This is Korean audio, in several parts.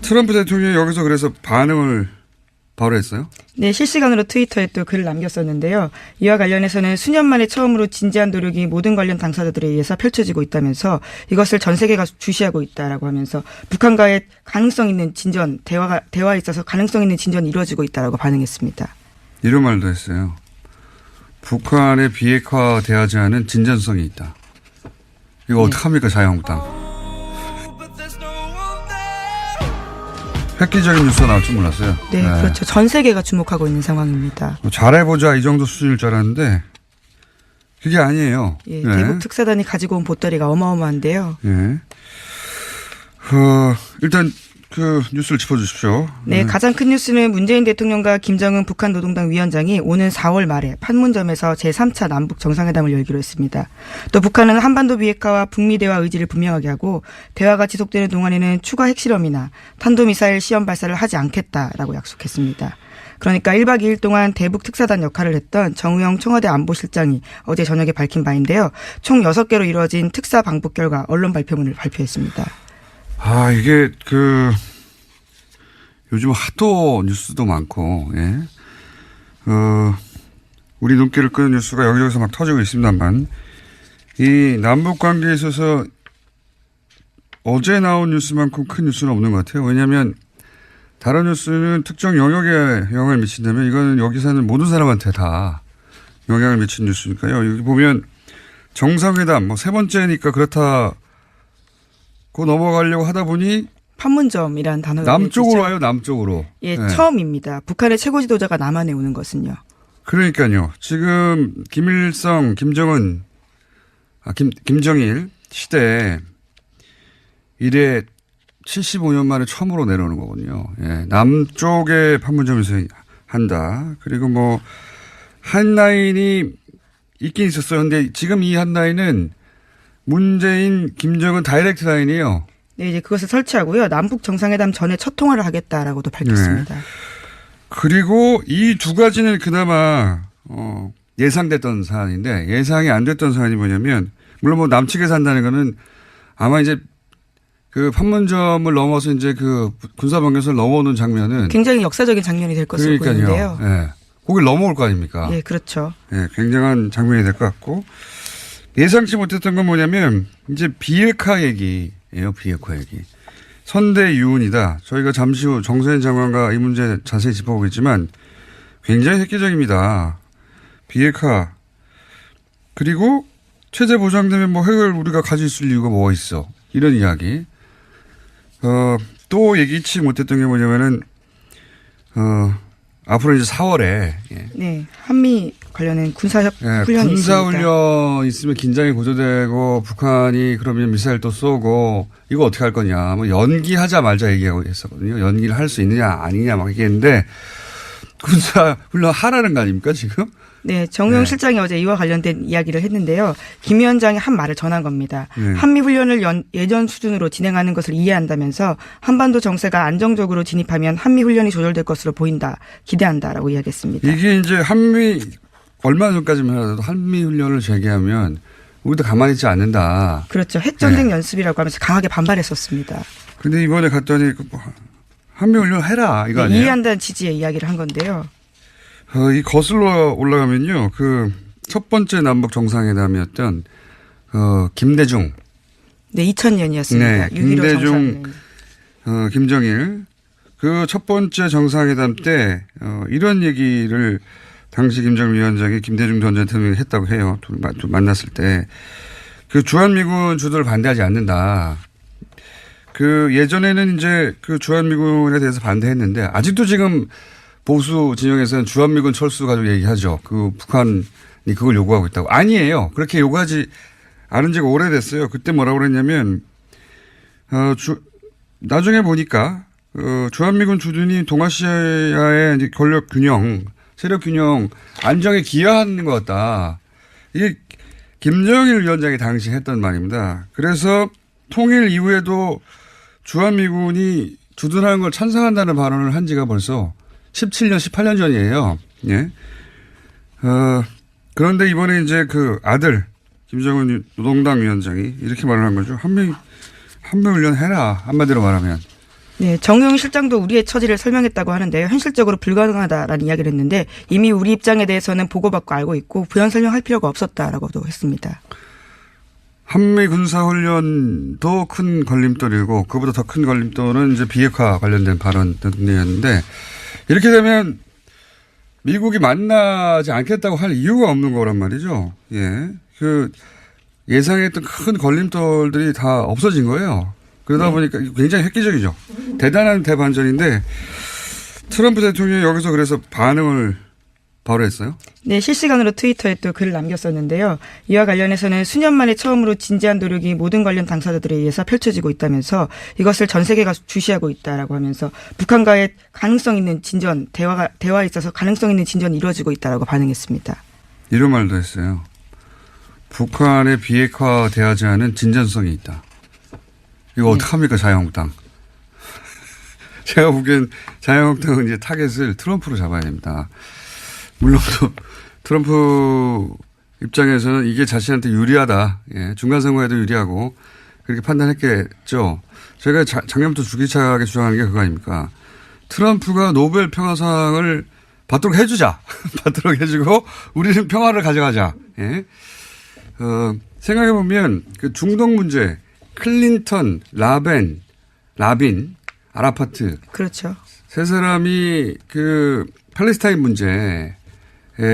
트럼프 대통령이 여기서 그래서 반응을 바로 했어요? 네, 실시간으로 트위터에 또 글을 남겼었는데요. 이와 관련해서는 수년 만에 처음으로 진지한 노력이 모든 관련 당사자들에 의해서 펼쳐지고 있다면서 이것을 전 세계가 주시하고 있다라고 하면서 북한과의 가능성 있는 진전, 대화에 있어서 가능성 있는 진전이 이루어지고 있다라고 반응했습니다. 이런 말도 했어요. 북한의 비핵화되지 않은 진전성이 있다. 이거 네. 어떡합니까, 자유한국당. 획기적인 뉴스가 나올 줄 몰랐어요. 네, 그렇죠. 전 세계가 주목하고 있는 상황입니다. 잘해보자 이 정도 수준일 줄 알았는데 그게 아니에요. 예, 대북 특사단이 가지고 온 보따리가 어마어마한데요. 예. 일단 그 뉴스를 짚어주십시오. 네, 가장 큰 뉴스는 문재인 대통령과 김정은 북한 노동당 위원장이 오는 4월 말에 판문점에서 제3차 남북 정상회담을 열기로 했습니다. 또 북한은 한반도 비핵화와 북미 대화 의지를 분명하게 하고 대화가 지속되는 동안에는 추가 핵실험이나 탄도미사일 시험 발사를 하지 않겠다라고 약속했습니다. 그러니까 1박 2일 동안 대북 특사단 역할을 했던 정우영 청와대 안보실장이 어제 저녁에 밝힌 바인데요. 총 6개로 이루어진 특사 방북 결과 언론 발표문을 발표했습니다. 이게 요즘 하도 뉴스도 많고, 예. 우리 눈길을 끄는 뉴스가 여기저기서 막 터지고 있습니다만, 이 남북 관계에 있어서 어제 나온 뉴스만큼 큰 뉴스는 없는 것 같아요. 왜냐하면 다른 뉴스는 특정 영역에 영향을 미친다면 이거는 여기 사는 모든 사람한테 다 영향을 미친 뉴스니까요. 여기 보면 정상회담, 세 번째니까 그렇다고 넘어가려고 하다 보니 판문점이라는 단어가 남쪽으로 와요, 남쪽으로. 예, 네. 처음입니다. 북한의 최고 지도자가 남한에 오는 것은요. 그러니까요. 지금 김일성, 김정은, 김정일 시대에 이래 75년 만에 처음으로 내려오는 거거든요. 예, 남쪽에 판문점에서 한다. 그리고 한 라인이 있긴 있었어요. 근데 지금 이 한 라인은 문재인, 김정은 다이렉트 라인이에요. 네, 이제 그것을 설치하고요. 남북 정상회담 전에 첫 통화를 하겠다라고도 밝혔습니다. 네. 그리고 이 두 가지는 그나마 예상됐던 사안인데 예상이 안 됐던 사안이 뭐냐면 물론 남측에서 한다는 거는 아마 이제 그 판문점을 넘어서 이제 그 군사병력을 넘어오는 장면은 굉장히 역사적인 장면이 될 것으로 보이는데요. 예. 거길 넘어올 거 아닙니까? 네, 그렇죠. 예, 굉장한 장면이 될 것 같고 예상치 못했던 건 뭐냐면 이제 비핵화 얘기예요. 비핵화 얘기. 선대 유운이다. 저희가 잠시 후 정세현 장관과 이 문제 자세히 짚어보겠지만 굉장히 획기적입니다. 비핵화. 그리고 체제 보장되면 핵을 우리가 가질 수 있을 이유가 뭐가 있어. 이런 이야기. 또 예기치 못했던 게 뭐냐면은 앞으로 이제 4월에 네, 한미 관련된 군사훈련이 군사훈련 있으면 긴장이 고조되고 북한이 그러면 미사일 또 쏘고 이거 어떻게 할 거냐. 연기하자 말자 얘기하고 했었거든요. 연기를 할 수 있느냐 아니냐 막 얘기했는데 군사훈련 하라는 거 아닙니까 지금? 네, 정우영 실장이 어제 이와 관련된 이야기를 했는데요. 김 위원장이 한 말을 전한 겁니다. 네. 한미훈련을 예전 수준으로 진행하는 것을 이해한다면서 한반도 정세가 안정적으로 진입하면 한미훈련이 조절될 것으로 보인다. 기대한다라고 이야기했습니다. 이게 이제 얼마 전까지만 하더라도 한미훈련을 재개하면 우리도 가만히 있지 않는다. 그렇죠. 핵전쟁 연습이라고 하면서 강하게 반발했었습니다. 근데 이번에 갔더니 한미훈련 해라 이거 아니에요? 이해한다는 취지의 이야기를 한 건데요. 이 거슬러 올라가면요. 그 첫 번째 남북 정상회담이었던 김대중. 네, 2000년이었습니다. 네, 김대중, 김정일. 그 첫 번째 정상회담 때 이런 얘기를 당시 김정일 위원장이 김대중 전 대통령이 했다고 해요. 둘 만났을 때. 그 주한미군 주도를 반대하지 않는다. 그 예전에는 이제 그 주한미군에 대해서 반대했는데 아직도 지금 보수 진영에서는 주한미군 철수 가지고 얘기하죠. 그 북한이 그걸 요구하고 있다고. 아니에요. 그렇게 요구하지 않은 지가 오래됐어요. 그때 뭐라고 그랬냐면, 나중에 보니까, 주한미군 주둔이 동아시아의 이제 권력 균형, 세력 균형, 안정에 기여하는 것 같다. 이게 김정일 위원장이 당시 했던 말입니다. 그래서 통일 이후에도 주한미군이 주둔하는 걸 찬성한다는 발언을 한 지가 벌써 17년, 18년 전이에요. 예. 그런데 이번에 이제 그 아들, 김정은 노동당 위원장이 이렇게 말을 한 거죠. 한미훈련 해라. 한마디로 말하면. 네, 정의용 실장도 우리의 처지를 설명했다고 하는데요. 현실적으로 불가능하다라는 이야기를 했는데 이미 우리 입장에 대해서는 보고받고 알고 있고 부연 설명할 필요가 없었다라고도 했습니다. 한미 군사훈련도 큰 걸림돌이고 그보다 더 큰 걸림돌은 이제 비핵화 관련된 발언 등이었는데 이렇게 되면 미국이 만나지 않겠다고 할 이유가 없는 거란 말이죠. 예. 그 예상했던 큰 걸림돌들이 다 없어진 거예요. 그러다 보니까 굉장히 획기적이죠. 대단한 대반전인데 트럼프 대통령이 여기서 그래서 반응을 바로 했어요. 네, 실시간으로 트위터에 또 글을 남겼었는데요. 이와 관련해서는 수년 만에 처음으로 진지한 노력이 모든 관련 당사자들에 의해서 펼쳐지고 있다면서 이것을 전 세계가 주시하고 있다라고 하면서 북한과의 가능성 있는 진전, 대화에 있어서 가능성 있는 진전이 이루어지고 있다라고 반응했습니다. 이런 말도 했어요. 북한의 비핵화되지 않은 진전성이 있다. 이거 어떡합니까, 자유한국당. 제가 보기엔 자유한국당은 이제 타겟을 트럼프로 잡아야 됩니다. 물론 또 트럼프 입장에서는 이게 자신한테 유리하다. 예, 중간선거에도 유리하고 그렇게 판단했겠죠. 제가 작년부터 주기차게 주장하는 게 그거 아닙니까. 트럼프가 노벨 평화상을 받도록 해주자. 받도록 해주고 우리는 평화를 가져가자. 예. 생각해보면 그 중동 문제 클린턴, 라빈, 아라파트. 그렇죠. 세 사람이 그 팔레스타인 문제에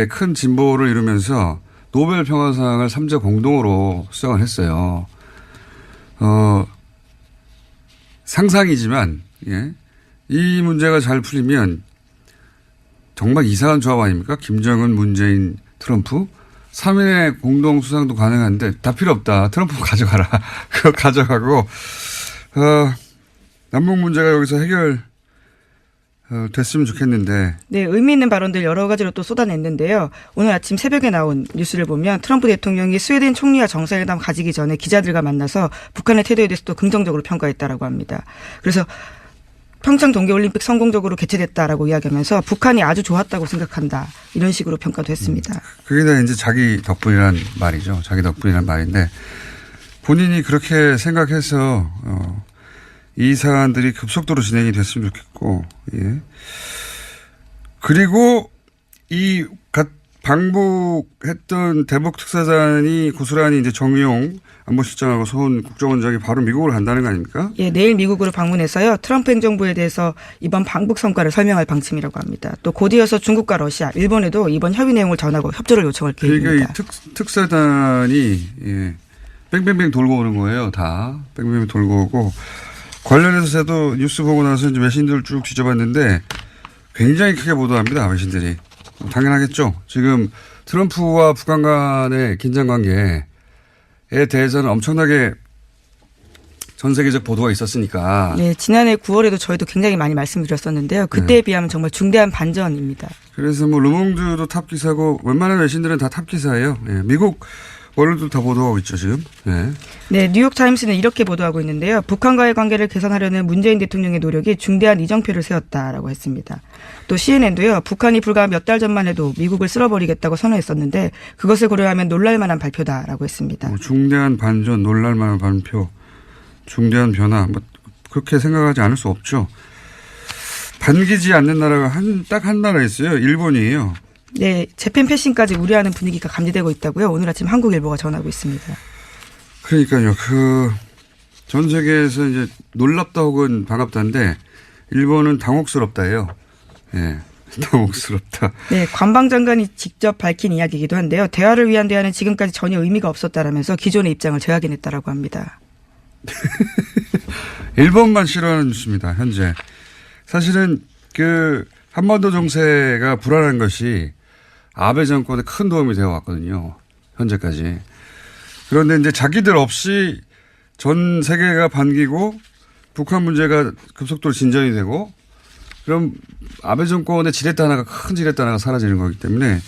큰 진보를 이루면서 노벨 평화상을 3자 공동으로 수상을 했어요. 상상이지만, 예. 이 문제가 잘 풀리면 정말 이상한 조합 아닙니까? 김정은, 문재인, 트럼프. 3인의 공동 수상도 가능한데 다 필요 없다. 트럼프 가져가라. 그거 가져가고, 남북 문제가 여기서 해결 됐으면 좋겠는데. 네, 의미 있는 발언들 여러 가지로 또 쏟아냈는데요. 오늘 아침 새벽에 나온 뉴스를 보면 트럼프 대통령이 스웨덴 총리와 정상회담 가지기 전에 기자들과 만나서 북한의 태도에 대해서 또 긍정적으로 평가했다라고 합니다. 그래서 평창 동계올림픽 성공적으로 개최됐다라고 이야기하면서 북한이 아주 좋았다고 생각한다. 이런 식으로 평가도 했습니다. 그게 다 이제 자기 덕분이란 말이죠. 자기 덕분이란 말인데 본인이 그렇게 생각해서 이 사안들이 급속도로 진행이 됐으면 좋겠고, 예. 그리고 이 방북했던 대북 특사단이 고스란히 이제 정의용 안보실장하고 서훈 국정원장이 바로 미국으로 간다는 거 아닙니까? 예, 내일 미국으로 방문해서요. 트럼프 행정부에 대해서 이번 방북 성과를 설명할 방침이라고 합니다. 또 곧 이어서 중국과 러시아, 일본에도 이번 협의 내용을 전하고 협조를 요청할 계획입니다. 그러니까 이 특사단이 예, 뺑뺑뺑 돌고 오는 거예요. 다 뺑뺑뺑 돌고 오고 관련해서 저도 뉴스 보고 나서 이제 외신들 쭉 뒤져봤는데 굉장히 크게 보도합니다. 외신들이. 당연하겠죠. 지금 트럼프와 북한 간의 긴장 관계에 대해서는 엄청나게 전 세계적 보도가 있었으니까. 네, 지난해 9월에도 저희도 굉장히 많이 말씀드렸었는데요. 그때에 비하면 정말 중대한 반전입니다. 그래서 뭐 르몽드도 탑 기사고 웬만한 외신들은 다 탑 기사예요. 예, 미국 월요일도 다 보도하고 있죠 지금. 네. 네, 뉴욕타임스는 이렇게 보도하고 있는데요. 북한과의 관계를 개선하려는 문재인 대통령의 노력이 중대한 이정표를 세웠다라고 했습니다. 또 CNN도요. 북한이 불과 몇 달 전만 해도 미국을 쓸어버리겠다고 선언했었는데 그것을 고려하면 놀랄만한 발표다라고 했습니다. 뭐 중대한 반전, 놀랄만한 발표, 중대한 변화 뭐 그렇게 생각하지 않을 수 없죠. 반기지 않는 나라가 딱 한 나라 있어요. 일본이에요. 네, 재팬 패싱까지 우려하는 분위기가 감지되고 있다고요. 오늘 아침 한국일보가 전하고 있습니다. 그러니까요. 전 세계에서 이제 놀랍다 혹은 반갑다인데 일본은 당혹스럽다예요. 예. 당혹스럽다. 네, 관방장관이 직접 밝힌 이야기이기도 한데요. 대화를 위한 대화는 지금까지 전혀 의미가 없었다라면서 기존의 입장을 재확인했다라고 합니다. 일본만 싫어하는 뉴스입니다. 현재. 사실은 한반도 정세가 불안한 것이 아베 정권에 큰 도움이 되어 왔거든요. 현재까지. 그런데 이제 자기들 없이 전 세계가 반기고 북한 문제가 급속도로 진전이 되고 그럼 아베 정권의 지렛대 하나가 큰 지렛대 하나가 사라지는 거기 때문에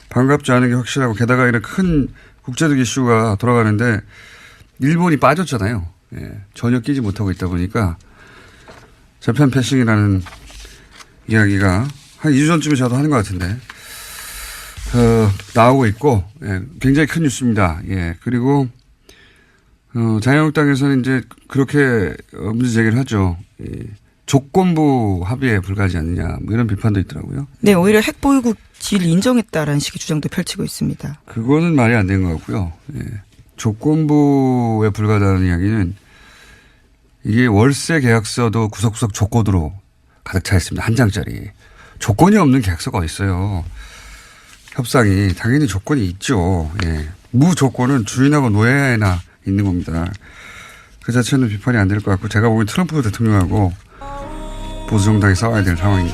반갑지 않은 게 확실하고 게다가 이런 큰 국제적 이슈가 돌아가는데 일본이 빠졌잖아요. 예, 전혀 끼지 못하고 있다 보니까 재팬 패싱이라는 이야기가 한 2주 전쯤에 저도 하는 것 같은데 나오고 있고 예, 굉장히 큰 뉴스입니다. 예, 그리고 자유한국당에서는 이제 그렇게 문제 제기를 하죠. 조건부 합의에 불과하지 않느냐 뭐 이런 비판도 있더라고요. 네, 오히려 핵보유국 지위를 인정했다라는 식의 주장도 펼치고 있습니다. 그거는 말이 안 되는 것 같고요. 예. 조건부에 불과하다는 이야기는 이게 월세 계약서도 구석구석 조건으로 가득 차 있습니다. 한 장짜리. 조건이 없는 계약서가 어디 있어요. 협상이 당연히 조건이 있죠. 예. 무조건은 주인하고 노예나 있는 겁니다. 그 자체는 비판이 안 될 것 같고 제가 보기엔 트럼프 대통령하고 보수정당이 싸워야 될 상황이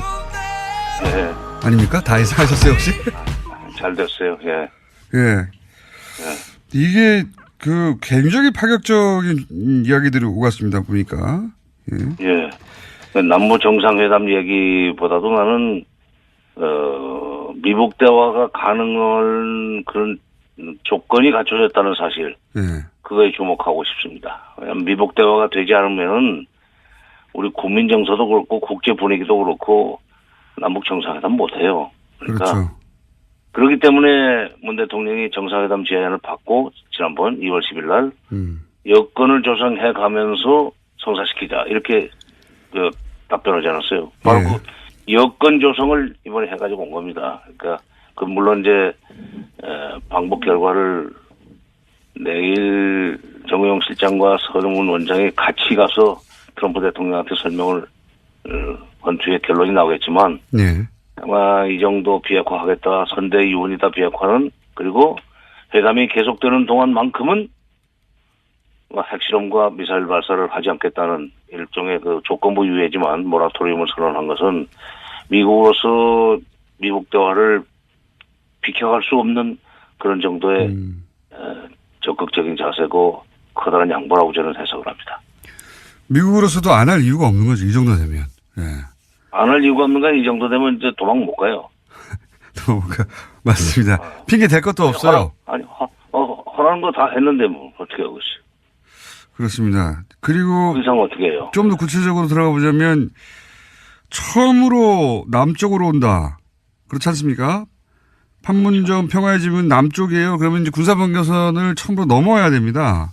예, 아닙니까? 다 이상하셨어요 혹시? 잘 됐어요. 예. 예. 이게 그 굉장히 파격적인 이야기들이 오갔습니다. 보니까. 예. 예. 남북 정상회담 얘기보다도 나는 미북 대화가 가능한 그런 조건이 갖춰졌다는 사실, 예. 그거에 주목하고 싶습니다. 왜냐하면 미북 대화가 되지 않으면은 우리 국민 정서도 그렇고 국제 분위기도 그렇고 남북 정상회담 못해요. 그러니까 그렇죠. 그렇기 때문에 문 대통령이 정상회담 제안을 받고 지난번 2월 10일 날 여건을 조성해 가면서 성사시키자 이렇게 그 답변하지 않았어요. 바로 네. 그 여건 조성을 이번에 해가지고 온 겁니다. 그러니까 그 물론 이제 방북 결과를 내일 정우영 실장과 서정훈 원장이 같이 가서 트럼프 대통령한테 설명을 한 뒤에 결론이 나오겠지만 네. 아마 이 정도 비핵화하겠다, 선대 이혼이다 비핵화는, 그리고 회담이 계속되는 동안만큼은 핵실험과 미사일 발사를 하지 않겠다는 일종의 그 조건부 유예지만 모라토리움을 선언한 것은 미국으로서 미북 대화를 비켜갈 수 없는 그런 정도의 적극적인 자세고 커다란 양보라고 저는 해석을 합니다. 미국으로서도 안 할 이유가 없는 거죠. 이 정도 되면. 예. 안 할 이유가 없는 건 이 정도 되면 이제 도망 못 가요. 맞습니다. 핑계 댈 것도 없어요. 허락한 거 다 했는데 뭐 어떻게 하고 있어요. 그렇습니다. 그리고 그 이상 어떻게 해요. 좀 더 구체적으로 들어가 보자면 처음으로 남쪽으로 온다. 그렇지 않습니까? 판문점 평화의 집은 남쪽이에요. 그러면 이제 군사분계선을 처음으로 넘어야 됩니다.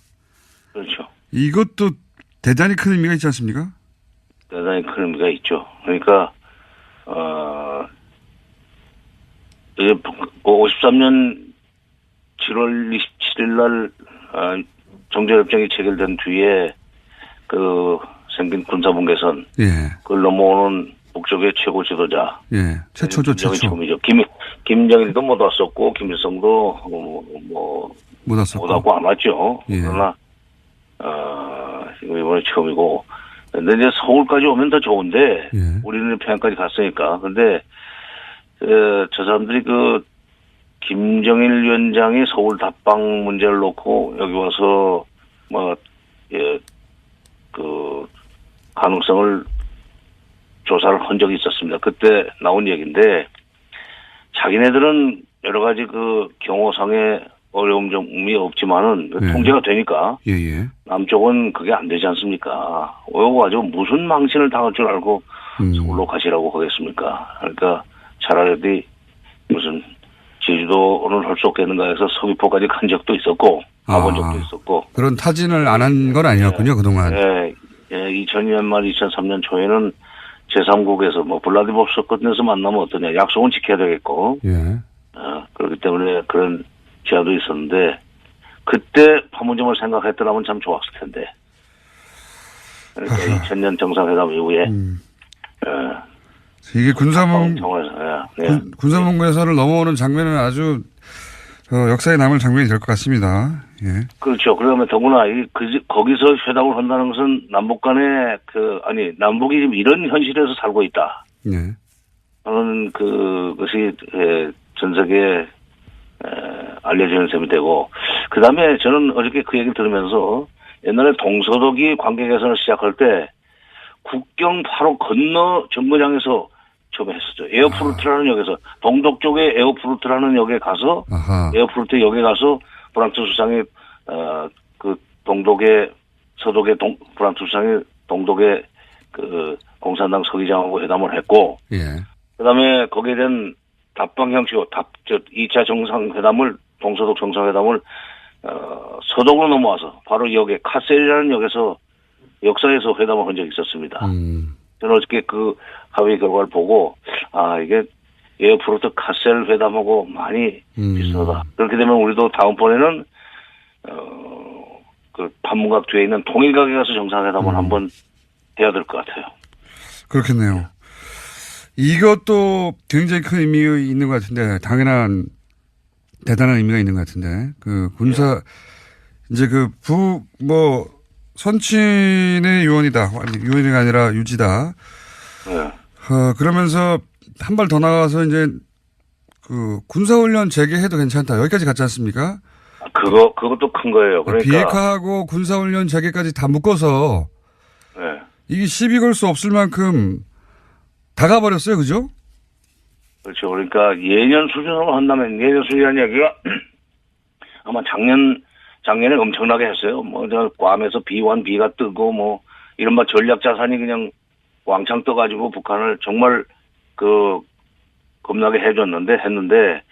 그렇죠. 이것도 대단히 큰 의미가 있지 않습니까? 대단히 큰 의미가 있죠. 그러니까 53년 7월 27일 날 정전협정이 체결된 뒤에 그 생긴 군사분계선, 예. 그걸 넘어오는 북쪽의 최고 지도자, 예. 최초죠, 최초. 처음이죠. 김정일도 못 왔었고 김일성도 못 왔었고. 못 왔고 안 왔죠. 예. 그러나 이번에 처음이고. 근데 이제 서울까지 오면 더 좋은데, 예. 우리는 평양까지 갔으니까. 근데, 저 사람들이 그, 김정일 위원장이 서울 답방 문제를 놓고 여기 와서, 가능성을 조사를 한 적이 있었습니다. 그때 나온 얘기인데, 자기네들은 여러 가지 그 경호상의 어려움 점이 없지만은 예. 통제가 되니까 예. 남쪽은 그게 안 되지 않습니까? 오고 가지고 무슨 망신을 당할 줄 알고 서울로 가시라고 하겠습니까? 그러니까 차라리 무슨 제주도는 할 수 없겠는가 해서 서귀포까지 간 적도 있었고 가본 적도 있었고 그런 타진을 안 한 건 아니었군요. 그동안. 2002년 말 2003년 초에는 제3국에서 블라디보스토크에서 만나면 어떠냐, 약속은 지켜야 되겠고 예. 그렇기 때문에 그런 제안도 있었는데 그때 판문점을 생각했더라면 참 좋았을 텐데. 그러니까 2000년 정상회담 이후에 이게 군사분계선을 넘어오는 장면은 아주 역사에 남을 장면이 될 것 같습니다. 예. 그렇죠. 그러면 더구나 거기서 회담을 한다는 것은 남북 간에 남북이 지금 이런 현실에서 살고 있다. 예. 저는 그것이 전 세계에 알려지는 셈이 되고, 그 다음에 저는 어저께 그 얘기를 들으면서 옛날에 동서독이 관계 개선을 시작할 때 국경 바로 건너 정거장에서 처음에 했었죠. 에어프루트라는 역에서, 동독 쪽에 에어프루트라는 역에 가서, 에어프루트 역에 가서 프랑스 수상이, 그 동독의, 서독의 프랑스 수상이 동독의 그 공산당 서기장하고 회담을 했고, 예. 그 다음에 거기에 대한 답방 형식으로 2차 정상회담을, 동서독 정상회담을, 서독으로 넘어와서 바로 역에 카셀이라는 역에서 역사에서 회담을 한 적이 있었습니다. 저는 어저께 그 합의 결과를 보고 이게 에어프로트 카셀 회담하고 많이 비슷하다. 그렇게 되면 우리도 다음번에는 그 판문각 뒤에 있는 통일각에 가서 정상회담을 한번 해야 될 것 같아요. 그렇겠네요. 이것도 굉장히 큰 의미가 있는 것 같은데, 대단한 의미가 있는 것 같은데, 이제 선친의 유언이다. 유언이 아니라 유지다. 네. 그러면서 한 발 더 나가서 이제 군사훈련 재개해도 괜찮다. 여기까지 갔지 않습니까? 그것도 큰 거예요. 그러니까. 비핵화하고 군사훈련 재개까지 다 묶어서. 네. 이게 시비 걸 수 없을 만큼 다 가버렸어요. 그죠? 그렇죠. 그러니까 예년 수준으로 한다면 예년 수준이라는 얘기가 아마 작년에 엄청나게 했어요. 괌에서 B1, B가 뜨고 이른바 전략 자산이 그냥 왕창 떠가지고 북한을 정말 겁나게 했는데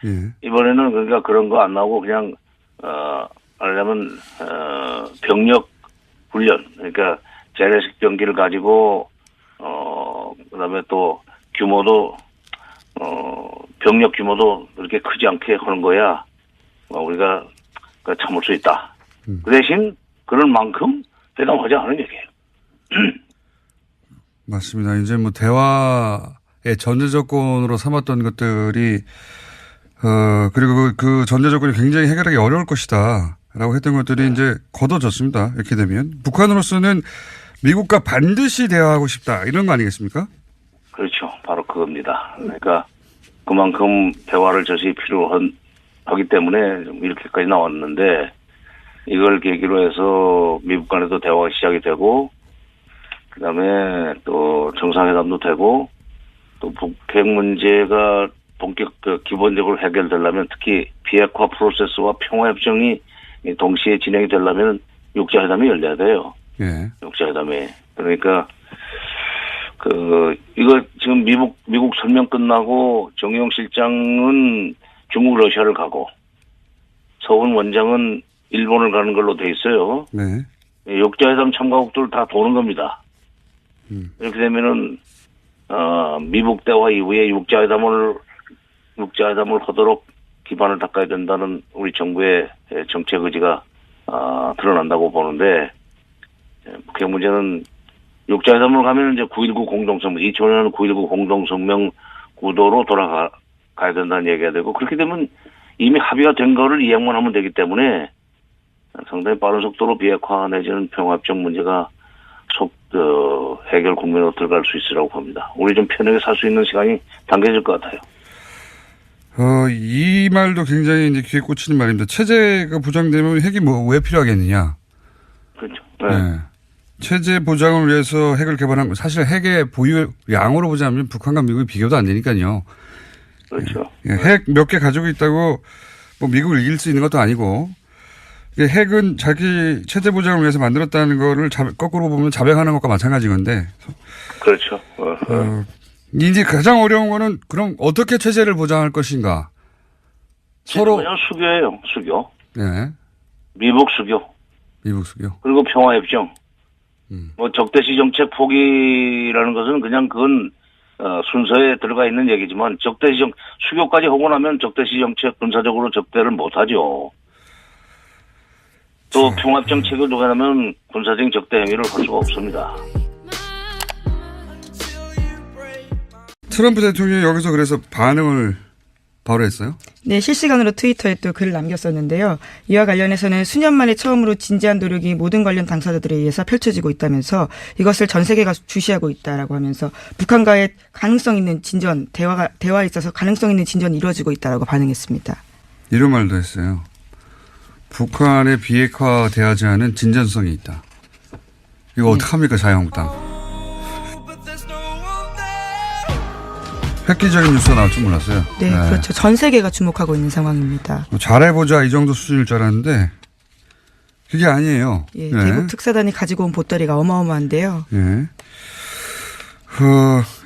예. 이번에는 그러니까 그런 거 안 나오고 그냥 하려면 병력 훈련 그러니까 재래식 병기를 가지고 그다음에 또 규모도 병력 규모도 그렇게 크지 않게 하는 거야 우리가 참을 수 있다. 그 대신 그럴 만큼 회담하지 않은 얘기예요. 맞습니다. 이제 대화의 전제 조건으로 삼았던 것들이 그리고 그 전제 조건이 굉장히 해결하기 어려울 것이다. 라고 했던 것들이 이제 걷어졌습니다. 이렇게 되면. 북한으로서는 미국과 반드시 대화하고 싶다. 이런 거 아니겠습니까? 그렇죠. 바로 그겁니다. 그러니까 그만큼 대화를 저시 필요하기 때문에 이렇게까지 나왔는데 이걸 계기로 해서 미국 간에도 대화가 시작이 되고 그다음에 또 정상회담도 되고 또 북핵 문제가 기본적으로 해결되려면 특히 비핵화 프로세스와 평화협정이 동시에 진행이 되려면 육자회담이 열려야 돼요. 예. 육자회담이. 그러니까 이거 지금 미국 설명 끝나고 정의용 실장은 중국 러시아를 가고 서훈 원장은 일본을 가는 걸로 돼 있어요. 네. 육자회담 참가국들 다 도는 겁니다. 이렇게 되면은 미국 대화 이후에 육자회담을 하도록 기반을 닦아야 된다는 우리 정부의 정책 의지가 드러난다고 보는데 북핵 문제는 육자회담을 가면 이제 9.19 공동성명 2005년 9.19 공동성명 구도로 돌아가야 된다는 얘기가 되고 그렇게 되면 이미 합의가 된 거를 이행만 하면 되기 때문에 상당히 빠른 속도로 비핵화 내지는 평화협정 문제가 해결 국면으로 들어갈 수 있으라고 봅니다. 우리 좀 편하게 살 수 있는 시간이 당겨질 것 같아요. 이 말도 굉장히 이제 귀에 꽂히는 말입니다. 체제가 보장되면 핵이 왜 필요하겠느냐. 그렇죠. 네. 네. 체제 보장을 위해서 핵을 개발한 거 사실 핵의 보유 양으로 보자면 북한과 미국이 비교도 안 되니까요. 그렇죠. 핵 몇 개 가지고 있다고 미국을 이길 수 있는 것도 아니고 핵은 자기 체제 보장을 위해서 만들었다는 거를 거꾸로 보면 자백하는 것과 마찬가지인 건데. 그렇죠. 이제 가장 어려운 거는 그럼 어떻게 체제를 보장할 것인가. 서로. 그냥 수교예요. 수교. 네. 미국 수교. 그리고 평화협정. 적대시 정책 포기라는 것은 그냥 그건 순서에 들어가 있는 얘기지만 수교까지 하고 나면 적대시 정책 군사적으로 적대를 못하죠. 또 평화협정 체결 들어가면 군사적인 적대 행위를 할 수가 없습니다. 트럼프 대통령이 여기서 그래서 반응을 바로 했어요? 네, 실시간으로 트위터에 또 글을 남겼었는데요. 이와 관련해서는 수년 만에 처음으로 진지한 노력이 모든 관련 당사자들에 의해서 펼쳐지고 있다면서 이것을 전 세계가 주시하고 있다라고 하면서 북한과의 가능성 있는 진전, 대화에 있어서 가능성 있는 진전이 이루어지고 있다라고 반응했습니다. 이런 말도 했어요. 북한의 비핵화되지 않은 진전성이 있다. 이거 어떡합니까, 자유한국당. 획기적인 뉴스가 나올 줄 몰랐어요. 네, 그렇죠. 전 세계가 주목하고 있는 상황입니다. 잘해보자 이 정도 수준일 줄 알았는데 그게 아니에요. 예, 대북 특사단이 가지고 온 보따리가 어마어마한데요. 예.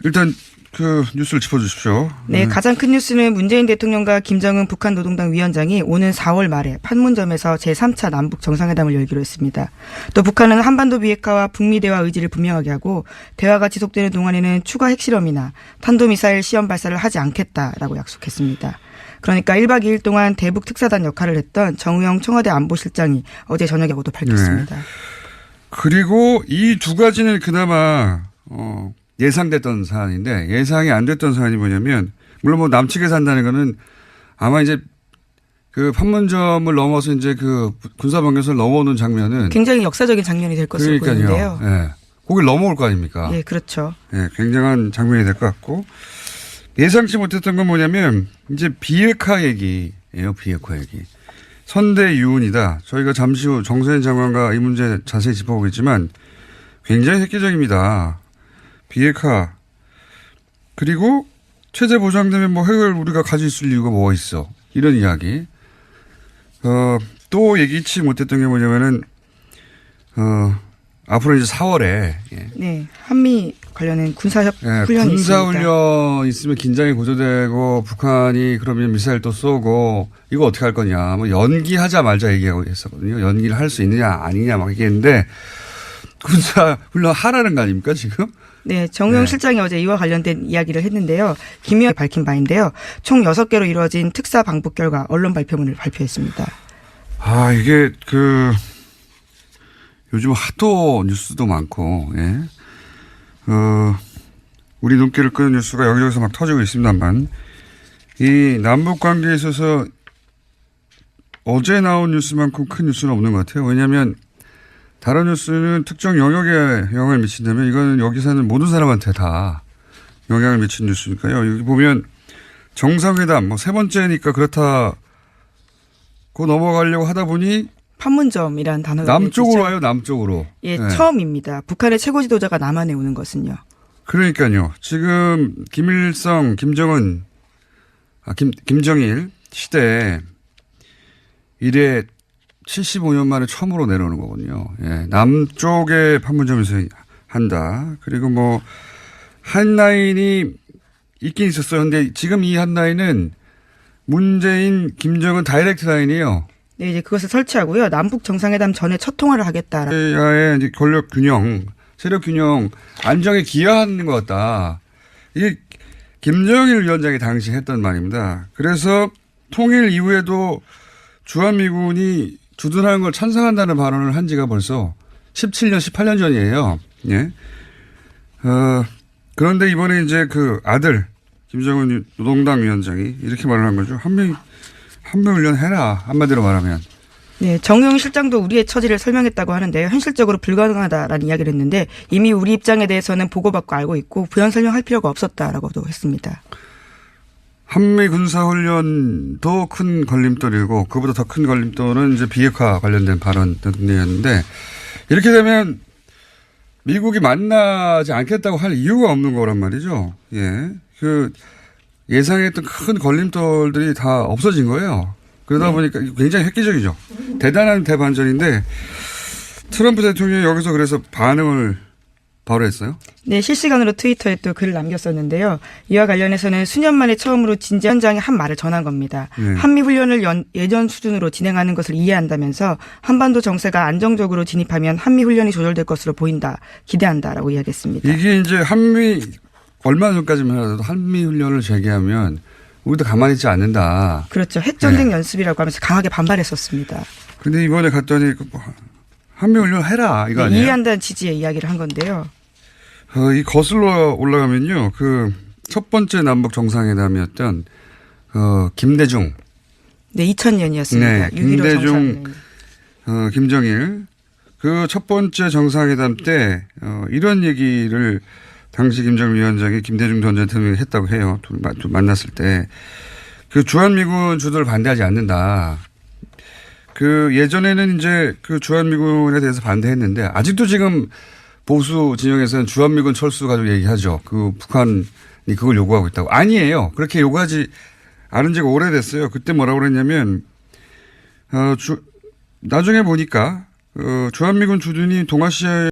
일단 그 뉴스를 짚어주십시오. 네, 가장 큰 뉴스는 문재인 대통령과 김정은 북한 노동당 위원장이 오는 4월 말에 판문점에서 제3차 남북 정상회담을 열기로 했습니다. 또 북한은 한반도 비핵화와 북미 대화 의지를 분명하게 하고 대화가 지속되는 동안에는 추가 핵실험이나 탄도미사일 시험 발사를 하지 않겠다라고 약속했습니다. 그러니까 1박 2일 동안 대북 특사단 역할을 했던 정우영 청와대 안보실장이 어제 저녁에 모두 밝혔습니다. 네. 그리고 이 두 가지는 그나마 예상됐던 사안인데 예상이 안 됐던 사안이 뭐냐면 물론 뭐 남측에서 한다는 거는 아마 이제 그 판문점을 넘어서 이제 그 군사병력을 넘어오는 장면은 굉장히 역사적인 장면이 될 것으로 보이는데요. 예. 거길 넘어올 거 아닙니까? 네, 그렇죠. 예, 굉장한 장면이 될 것 같고 예상치 못했던 건 뭐냐면 이제 비핵화 얘기예요. 비핵화 얘기. 선대 유운이다. 저희가 잠시 후 정세현 장관과 이 문제 자세히 짚어보겠지만 굉장히 획기적입니다. 비핵화. 그리고 체제 보장되면 뭐 핵을 우리가 가지고 있을 이유가 뭐가 있어. 이런 이야기. 또 예기치 못했던 게 뭐냐면은 앞으로 이제 4월에 예. 네, 한미 관련된 군사훈련이 군사훈련 있으면 긴장이 고조되고 북한이 그러면 미사일 또 쏘고 이거 어떻게 할 거냐. 뭐 연기하자 말자 얘기하고 했었거든요. 연기를 할 수 있느냐 아니냐 막 얘기했는데 군사훈련 하라는 거 아닙니까 지금? 네, 정우영 실장이 어제 이와 관련된 이야기를 했는데요. 김 의원이 밝힌 바인데요. 총 6개로 이루어진 특사 방북 결과 언론 발표문을 발표했습니다. 아, 이게 요즘 하도 뉴스도 많고, 예. 우리 눈길을 끄는 뉴스가 여기저기서 막 터지고 있습니다만, 이 남북 관계에 있어서 어제 나온 뉴스만큼 큰 뉴스는 없는 것 같아요. 왜냐하면 다른 뉴스는 특정 영역에 영향을 미친다면 이거는 여기 사는 모든 사람한테 다 영향을 미친 뉴스니까요. 여기 보면 정상회담, 뭐 세 번째니까 그렇다고 넘어가려고 하다 보니 판문점이라는 단어가 남쪽으로 와요, 남쪽으로. 예, 네. 처음입니다. 북한의 최고 지도자가 남한에 오는 것은요. 그러니까요. 지금 김일성, 김정일 시대에 이래 75년 만에 처음으로 내려오는 거거든요. 예, 남쪽의 판문점에서 한다. 그리고 뭐 한 라인이 있긴 있었어요. 근데 지금 이 한 라인은 문재인, 김정은 다이렉트 라인이에요. 네, 이제 그것을 설치하고요. 남북 정상회담 전에 첫 통화를 하겠다. 의 이제 권력 균형, 세력 균형, 안정에 기여하는 것 같다. 이게 김정일 위원장이 당시 했던 말입니다. 그래서 통일 이후에도 주한미군이 주둔하는 걸 찬성한다는 발언을 한 지가 벌써 17년, 18년 전이에요. 예. 그런데 이번에 이제 그 아들, 김정은 노동당 위원장이 이렇게 말을 한 거죠. 한미훈련 해라. 한마디로 말하면. 네, 정우영 실장도 우리의 처지를 설명했다고 하는데요. 현실적으로 불가능하다라는 이야기를 했는데 이미 우리 입장에 대해서는 보고받고 알고 있고 부연 설명할 필요가 없었다라고도 했습니다. 한미 군사훈련도 큰 걸림돌이고 그보다 더 큰 걸림돌은 이제 비핵화 관련된 발언 등이었는데 이렇게 되면 미국이 만나지 않겠다고 할 이유가 없는 거란 말이죠. 예. 예상했던 큰 걸림돌들이 다 없어진 거예요. 그러다 보니까 굉장히 획기적이죠. 대단한 대반전인데 트럼프 대통령이 여기서 그래서 반응을 바로 했어요? 네, 실시간으로 트위터에 또 글을 남겼었는데요. 이와 관련해서는 수년 만에 처음으로 진재 위원장이 한 말을 전한 겁니다. 네. 한미훈련을 예전 수준으로 진행하는 것을 이해한다면서 한반도 정세가 안정적으로 진입하면 한미훈련이 조절될 것으로 보인다. 기대한다라고 이야기했습니다. 이게 이제 얼마 전까지만 하더라도 한미훈련을 재개하면 우리도 가만히 있지 않는다. 그렇죠. 핵전쟁 연습이라고 하면서 강하게 반발했었습니다. 근데 이번에 갔더니 한미훈련 해라 이거 아니에요? 이해한다는 취지의 이야기를 한 건데요. 이 거슬러 올라가면요. 그 첫 번째 남북 정상회담이었던 김대중. 네, 2000년이었습니다. 네, 6.15 김대중, 정상회담. 김정일. 그 첫 번째 정상회담 때 이런 얘기를 당시 김정일 위원장이 김대중 전 대통령이 했다고 해요. 둘 만났을 때. 그 주한미군 주도를 반대하지 않는다. 예전에는 이제 그 주한미군에 대해서 반대했는데 아직도 지금 보수 진영에서는 주한미군 철수 가지고 얘기하죠. 북한이 그걸 요구하고 있다고. 아니에요. 그렇게 요구하지 않은 지가 오래됐어요. 그때 뭐라고 그랬냐면, 나중에 보니까, 주한미군 주둔이 동아시아에